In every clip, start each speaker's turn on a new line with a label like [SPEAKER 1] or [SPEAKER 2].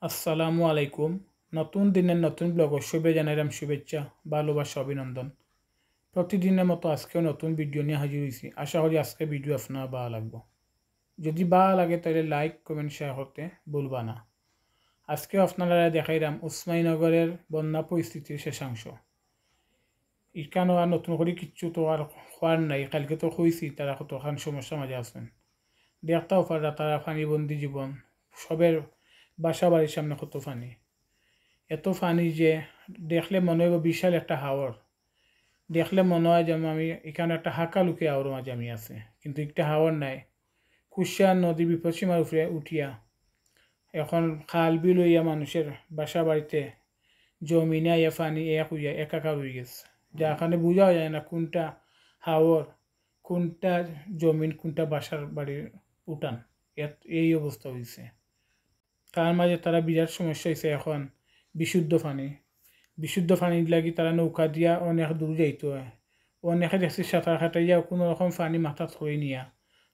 [SPEAKER 1] আসসালামু আলাইকুম। নতুন দিনের নতুন ব্লগ শুভে জানাইলাম শুভেচ্ছা, ভালোবাসা, অভিনন্দন। প্রতিদিনের মতো আজকেও নতুন ভিডিও নিয়ে হাজির হয়েছি। আশা করি আজকে ভিডিও আপনার ভালো লাগবে। যদি ভালো লাগে তাহলে লাইক কমেন্ট শেয়ার করতে ভুলবা না। আজকেও আপনারা দেখাইলাম উসমানীনগরের বন্যা পরিস্থিতির শেষাংশ। এখানেও আর নতুন করে কিচ্ছু তো আর হওয়ার নাই। কালকে তো হয়েছি তারা কতখান সমস্যার মাঝে আছেন। দেখতাও পারা তারা পানিবন্দি জীবন, সবের বাসা বাড়ির সামনে কত পানি, এত পানি যে দেখলে মনে হয় বিশাল একটা হাওর। দেখলে মনে হয় যেন আমি এখানে একটা হাঁকা লুকে হাওর মাঝে আমি আছে, কিন্তু একটা হাওর নাই। কুশিয়ার নদী বিপদসীমার উপরে উঠিয়া এখন খাল বিল হইয়া মানুষের বাসা বাড়িতে জমিনে ইয়া পানি এক হইয়া একাকার হয়ে গেছে। যাখানে বোঝা যায় না কোনটা হাওর, কোনটা জমিন, কোনটা বাসার বাড়ির উঠান। এই অবস্থা হয়েছে। তার মাঝে তারা বিরাট সমস্যা হয়েছে এখন বিশুদ্ধ পানি লাগি তারা নৌকা দিয়া অনেক দূর যাইতে হয়। অনেকে দেখছি সাঁতার কাটাইয়া কোনো রকম পানি মাথাত হয়ে নিয়া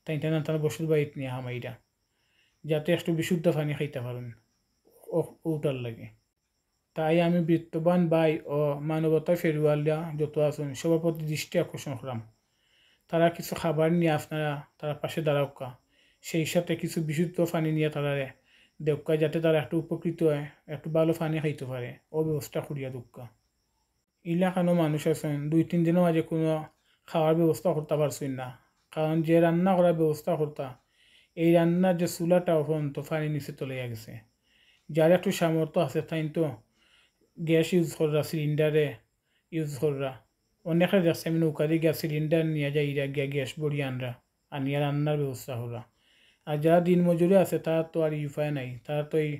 [SPEAKER 1] তাই তারা বসুর বাড়িতে নিয়ে হামাইরা, যাতে একটু বিশুদ্ধ পানি খাইতে পারেন ওটার লাগে। তাই আমি বিত্তবান ভাই ও মানবতা ফেরিওয়ালা যত আছেন সবার প্রতি দৃষ্টি আকর্ষণ করলাম। তারা কিছু খাবার নিয়ে আপনারা তারা পাশে দাঁড়াওকা, সেই সাথে কিছু বিশুদ্ধ পানি নিয়ে তারা দেউকা, যাতে তারা একটু উপকৃত হয়, একটু ভালো পানি খাইতে পারে ও ব্যবস্থা করিয়া দুঃখা। এলাকানো মানুষ আছেন 2-3 দিনের মাঝে কোনো খাওয়ার ব্যবস্থা করতে পারছেন না, কারণ যে রান্না করার ব্যবস্থা করতা এই রান্নার যে চুলাটা তো পানি নিচে চলে গেছে। যার একটু সামর্থ্য আছে তাই তো গ্যাস ইউজ করা, সিলিন্ডারে ইউজ করা। অনেকে দেখছে আমি নৌকা দিয়ে গ্যাস সিলিন্ডার নিয়ে যাই গিয়া গ্যাস বড়িয়ে আনিয়া রান্নার ব্যবস্থা করা। আর যারা দিন মজুরি আছে তারা তো আর উপায় নাই, তারা তো এই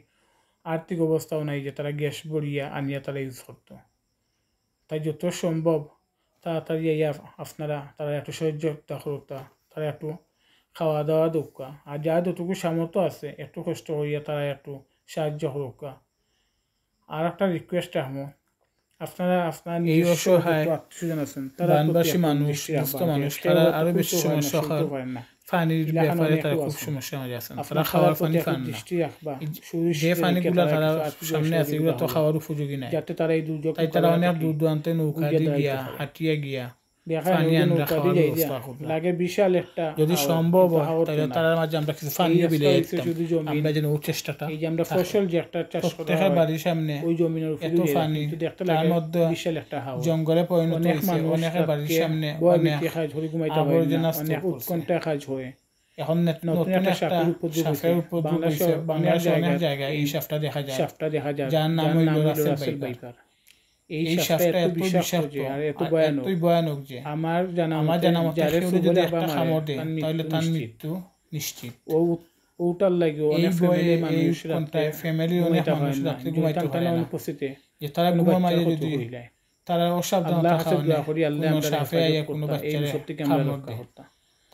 [SPEAKER 1] আর্থিক অবস্থাও নাই যে তারা গ্যাস বড়িয়া আনিয়া তারা ইউজ করতো। তাই যত সম্ভব তাড়াতাড়ি আপনারা তারা একটু সহযোগিতা করতা, তারা একটু খাওয়া দাওয়া দোকা। আর যারা যতটুকু সামর্থ্য আছে একটু কষ্ট করিয়া তারা একটু সাহায্য করুকা। আর একটা রিকোয়েস্ট রাখবো, আপনারা আপনার এই অসহায় আত্মীয়স্বজন আছেন তারা মানুষ তারা আরো বেশি সমস্যা পারেন না। পানির ব্যাপারে তারা খুব সমস্যা হয়ে যাচ্ছেন, তারা খাওয়ার পানি পান না। যে পানিগুলো তারা সামনে আছে এগুলো তো খাওয়ার উপযোগী নাই, যাতে তারা এই দুর্যোগ, তাই তারা অনেক দূর দূরান্তে নৌকা দিয়ে গিয়া হাঁটিয়া গিয়া পানি আনরা খাওয়ার ব্যবস্থা করবে। লাগে বিশাল একটা, যদি সম্ভব হয় তাহলে তার মাঝে আমরা কিছু পানিও বিলে আমরা যেন ওই চেষ্টাটা, এই যে আমরা ফসল যে একটা চাষ করা হয় বাড়ির সামনে ওই জমিনের উপরে এত পানি, তার মধ্যে বিশাল একটা হাওর, জঙ্গলে পরিণত হয়েছে। অনেকের বাড়ির সামনে অনেক আবর্জনা, অনেক উৎকণ্ঠা কাজ হয়। এখন নতুন একটা সাপের উপদ্রব হয়েছে বাংলাদেশের অনেক জায়গায়। এই সাপটা দেখা যায়, যার নাম হইল রাসেল ভাইপার। এই সাপটা এত বিষাক্ত আর এতই ভয়ানক যে আমার জানা মতে যদি একটা কামড় দেয় তাহলে তার মৃত্যু নিশ্চিত। ওটার লাগে অনেক ফ্যামিলির অনেক মানুষ রাত্রে ঘুমাইতে পারে না, যে তারা ঘুমা মাইরে যদি তারা অসাবধানতার কারণে কোনো সাপে আইয়া কোনো বাচ্চারে কামড় দেয়,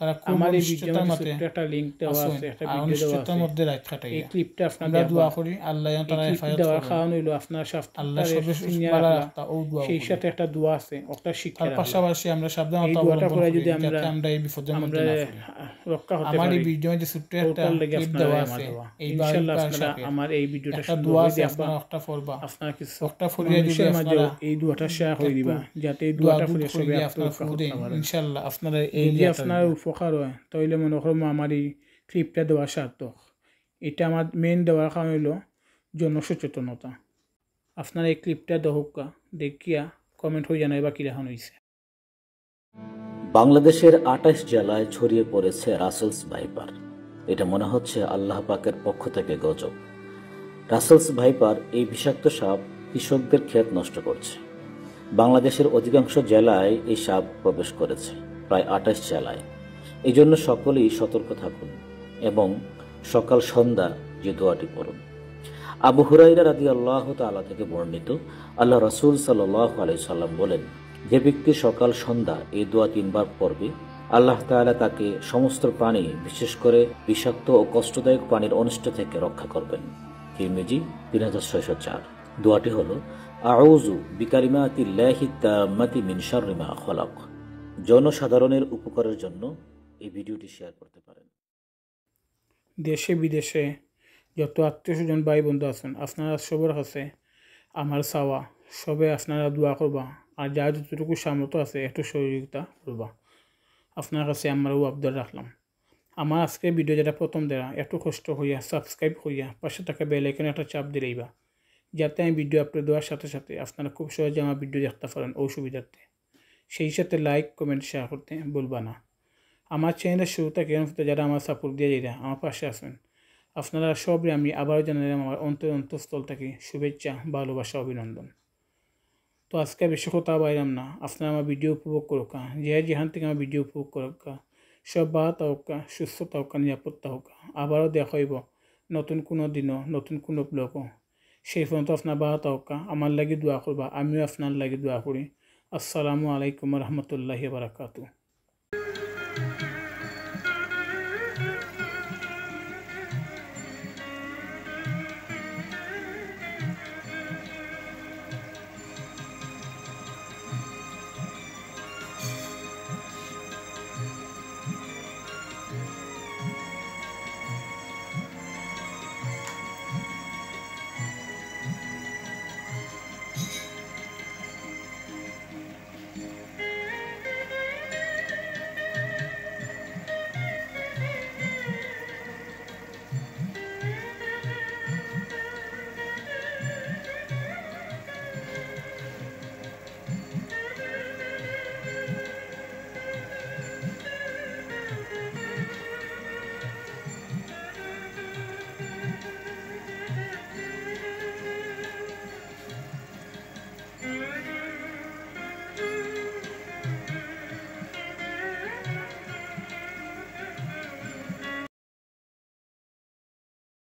[SPEAKER 1] তারা খুব অনিশ্চয়তার মধ্যে একটা লিংক দেওয়া আছে, একটা ভিডিও দেওয়া আছে, মধ্যে রাত কাটাই। এই ক্লিপটা আপনারা দোয়া করি আল্লাহ যেন তারা হেফাজত করে। খাওয়ান হইলো আপনার সাথে আল্লাহ সবে ভালো রাখতা ও দোয়া, সেই সাথে একটা দোয়া আছে, একটা শিক্ষা। তার পাশাপাশি আমরা সাবধানতা অবলম্বন করি যাতে আমরা এই বিপদের মধ্যে না পড়ি, রক্ষা হতে পারি। আমার এই ভিডিও যে ছোট্ট একটা ক্লিপ দেওয়া আছে, ইনশাআল্লাহ আপনারা আমার এই ভিডিওটা একটা দোয়া আছে আপনারা একটা পড়বা, আপনারা কিছু একটা ফরিয়া যদি আপনারা এই দোয়াটা শেয়ার করে দিবা, যাতে এই দোয়াটা ফরিয়া সবে আপনারা করতে পারেন। ইনশাআল্লাহ আপনারা এই যে আপনার উপকার হয় তাইলে মনে করো আমার এই ক্লিপটা দেওয়া সার্থক। এটা আমার মেইন দেওয়ার কারণ হইল জনসচেতনতা। আপনার এই ক্লিপটা দহকা দেখিয়া কমেন্ট হয়ে জানাইবা কিরকম হয়েছে।
[SPEAKER 2] বাংলাদেশের 28 জেলায় ছড়িয়ে পড়েছে রাসেলস ভাইপার। এটা মনে হচ্ছে আল্লাহ পাকের পক্ষ থেকে গজব। রাসেলস ভাইপার এই বিষাক্ত সাপ কৃষকদের ক্ষেত নষ্ট করছে। বাংলাদেশের অধিকাংশ জেলায় এই সাপ প্রবেশ করেছে, প্রায় 28 জেলায়। এই জন্য সকলেই সতর্ক থাকুন এবং সকাল সন্ধ্যা যে দোয়াটি পড়ুন। আবু হুরাইরা রাদিয়াল্লাহু তাআলা থেকে বর্ণিত, আল্লাহ রাসূল সাল্লাল্লাহু আলাইহি সাল্লাম বলেন, যে ব্যক্তি সকাল সন্ধ্যা এই দোয়া 3 বার পড়বে আল্লাহ তাআলা তাকে সমস্ত প্রাণী, বিশেষ করে বিষাক্ত ও কষ্টদায়ক প্রাণীর অনিষ্ট থেকে রক্ষা করবেন। তিরমিজি 3604। দোয়াটি হলো আউযু বিকালিমাতিল্লাহি তাম্মাতি মিন শাররি মা খালাক। জনসাধারণের উপকারের জন্য এই ভিডিওটি শেয়ার করতে পারেন।
[SPEAKER 1] দেশে বিদেশে যত আত্মীয় স্বজন ভাই বন্ধু আছেন আপনারা সবার কাছে আমার চাওয়া সবে আপনারা দোয়া করবা আর যা যতটুকু সামর্থ্য আছে একটু সহযোগিতা করবা আপনার কাছে আমারও আবদার রাখলাম। আমার আজকে ভিডিও যেটা প্রথম দেওয়া একটু কষ্ট হইয়া সাবস্ক্রাইব করিয়া পাশে থাকা বেল আইকনে একটা চাপ দিলেইবা যাতে আমি ভিডিও আপলোড দেওয়ার সাথে সাথে আপনারা খুব সহজে আমার ভিডিও দেখতে পারেন অসুবিধাতে। সেই সাথে লাইক কমেন্ট শেয়ার করতে বলবা না। আমার চ্যানেলের শুরু থেকে যারা আমার সাপোর্ট দিয়ে যায় আমার পাশে আছেন আপনারা সবই আমি আবারও জানালাম আমার অন্তঃস্থল থেকে শুভেচ্ছা ভালোবাসা অভিনন্দন। তো আজকে বেশি কথা বাইরাম না, আপনারা আমার ভিডিও উপভোগ করুকা যেখান থেকে আমার ভিডিও উপভোগ করুকা সব ভালো থাকুকা সুস্থ থাকুকা নিরাপদ থাকুকা। আবারও দেখা হইব নতুন কোনো দিনও নতুন কোনো ব্লগও। সেই পর্যন্ত আপনার ভালো থাকুকা, আমার লাগি দোয়া করবা, আমিও আপনার লাগি দোয়া করি। আসসালামু আলাইকুম রহমতুল্লাহি বারাকাতুহু।